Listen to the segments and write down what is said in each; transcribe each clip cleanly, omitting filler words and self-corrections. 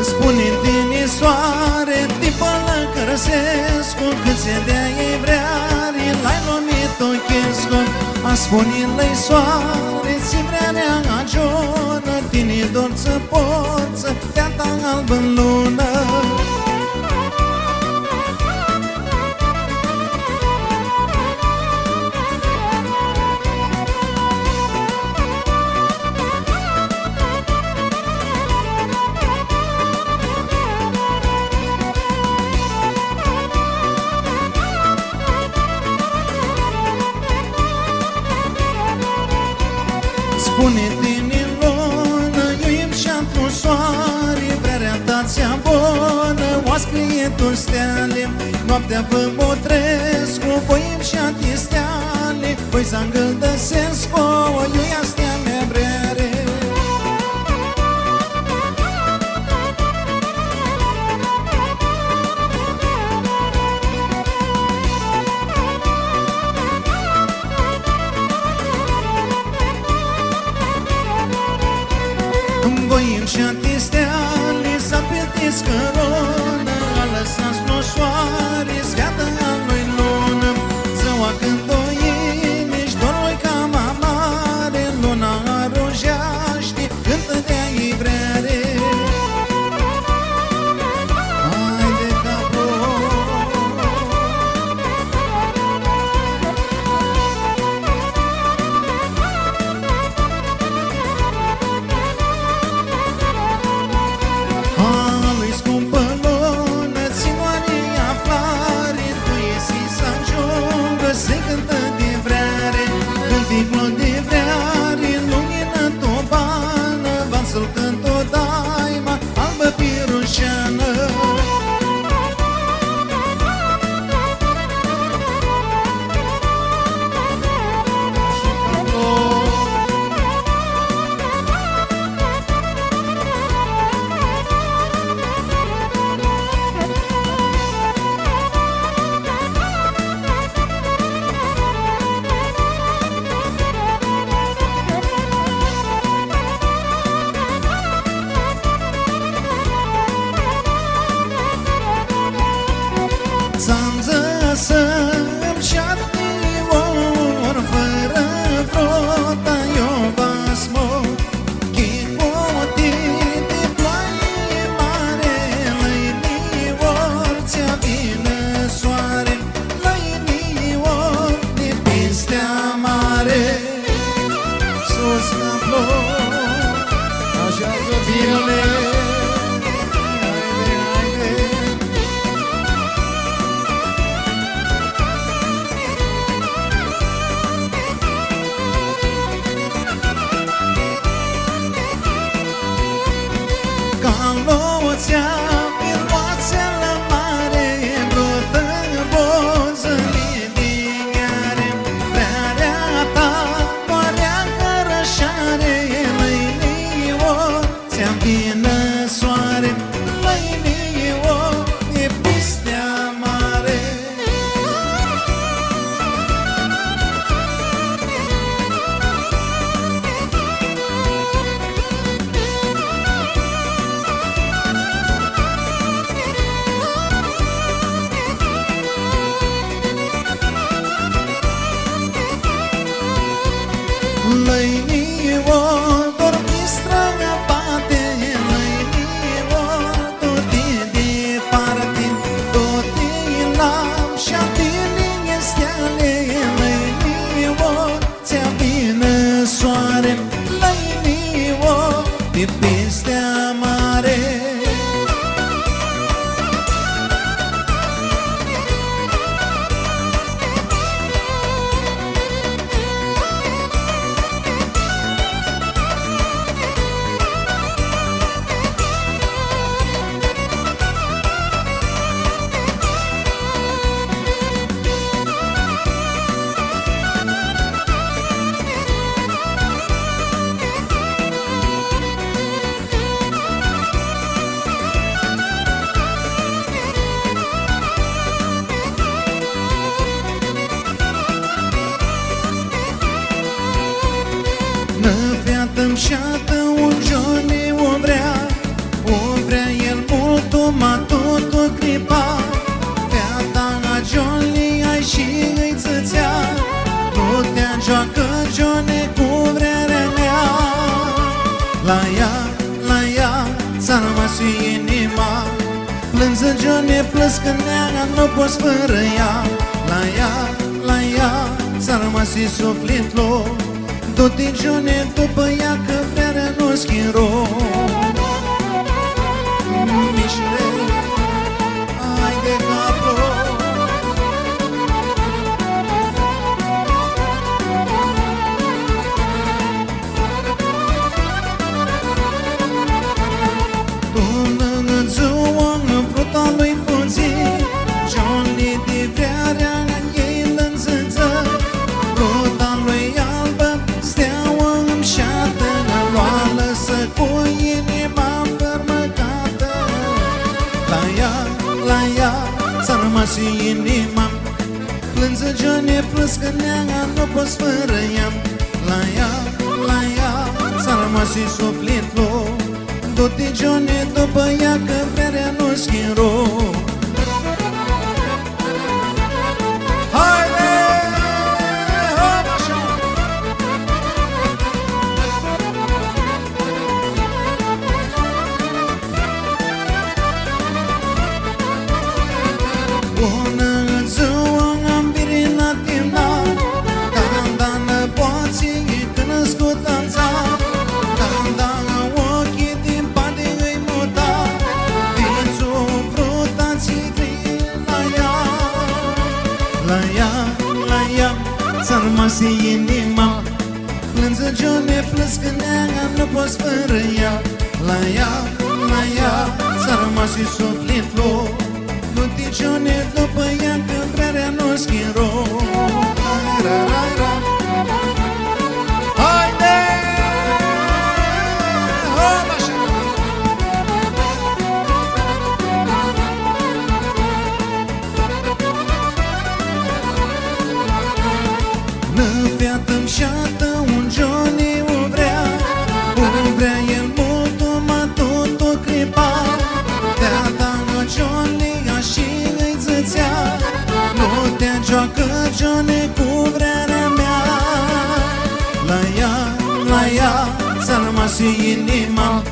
Spune tine soare, tipă-lă cărăsescu, cât se dea ei vreare, l-ai lumit o chescu. A spune-lă-i soare, ți vrearea agionă, tine dorță poță, teata albă în lună. Spune tine lună, iuim și-a soare, vrerea ta ți-a bună, o scrie tu steale. Noaptea vă Botrescu, voim și-a steale, voi Zangăldăsescu, o iuia stea mea vreare. Voim și-a steale, s-a pierdit scăronă, a lăsat-ți o soare, sfeată a lui lună. Zăua când o ieși, dor-oi cam amare, luna arojeaște, cântă de-a ei vreare. Haide capo, lui scumpă lună, ținoare aflare, tu iesi să ajungă, se cântă de vreare. Cânticul de vreare, lumină tobană, vansul cânt o daima, albă pirușeană. Ți-am zis să-mi șapte ori, fără vrota eu basmo, chipote de ploaie mare, lăinii ori ți-a vină soare, lăinii ori de pistea mare. Sus ca flori, așa zilele, loțea, piroațelă mare, brută bozălie de gheare. Vrearea ta, doarea cărășare, lăinii ori ți-am vină soare, lăinii ori de pistea mare. Lăinii ori dormi străbate, lăinii ori tot e departe, tot e lam și-a bine steale, lăinii ori ți-a vină soare, lăinii ori de pistea mare. Nă feată-mi șată, un Johnny o vrea rămas inima. Plânzăciune plâns când neaga nu poți fără ea. La ea s-a rămas și sufletul. Du-te, Joane, după ea că vrerea nu schimbo. Miște, hai de capul. Fruta lui fuzi, Johnny de vrearea ei lânzânță. Fruta lui albă, steaua îmșată, luală-să cu inima fermecată. La ea s-a rămas și inima. Plânză Johnny, plâns că neaga nu poți fără ea. La ea s-a rămas și sufletul. Du-te, Joane, după ea că vrerea nu schimbo. Haide, hop așa! Bună ziua, am virinat din nar, Canda năpoții când născut în țar. Canda ochii din bani îi muta, Vințul frutații gri la ea. La ea s-a rămas inima. Plânză Joane, plâns că neaga nu poți fără ea. La ea s-a rămas și sufletul. Du-te, Joane, după ea că vrerea nu schimbo. Haide! Hop așa! Năfeată-mi șată un Johnny o vrea el mult, mă tot o clipa. Te-a Johnny și îi zățea. Nu te joacă Johnny cu vrerea mea. La ea s-a rămas și inima.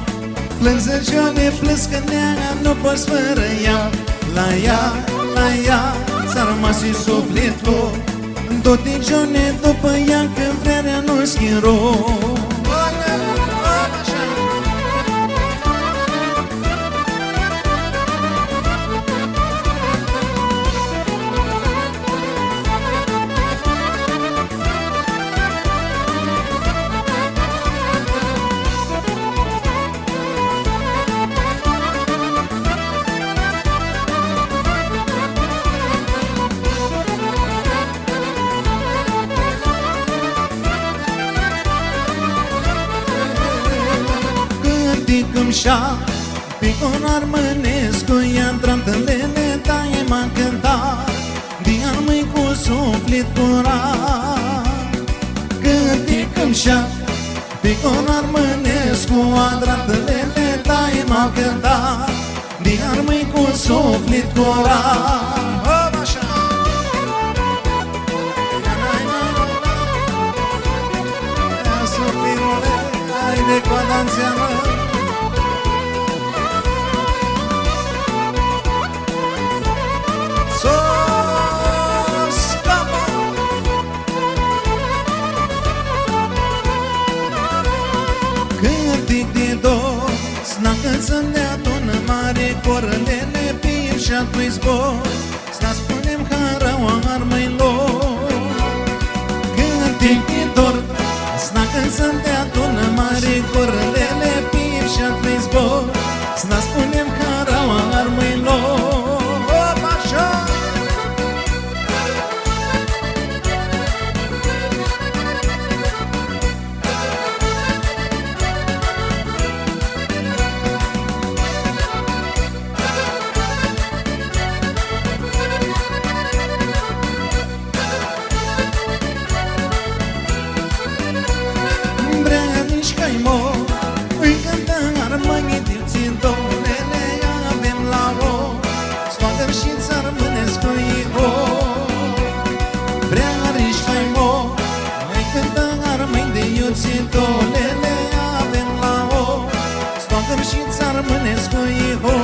Plânză Joane, plâns că neaga nu poți fără ea. La ea s-a rămas și sufletul. Du-te, Joane, după ea că vrerea nu schimbo. Câmșa, picon armănescu, i-a-ntram tălele, taie m-a cântat, di-ar măi cu suflet curat. Cânti câmșa, picon armănescu, a-ntram tălele, taie m-a cântat, di-ar măi cu suflet curat. Hop așa! Ia sufletul, haide cu adanția mă! Să-mi dea tună mare, corălele pir și atunci zbor. Să spunem haraua armă-i lor. Cântic din dor, să-mi dea tună mare, corălele pir și atunci zbor. Să spunem haraua armă-i lor. Hop așa! Țintolele avem la o, stoacăm și țară mâne Popescu, Iho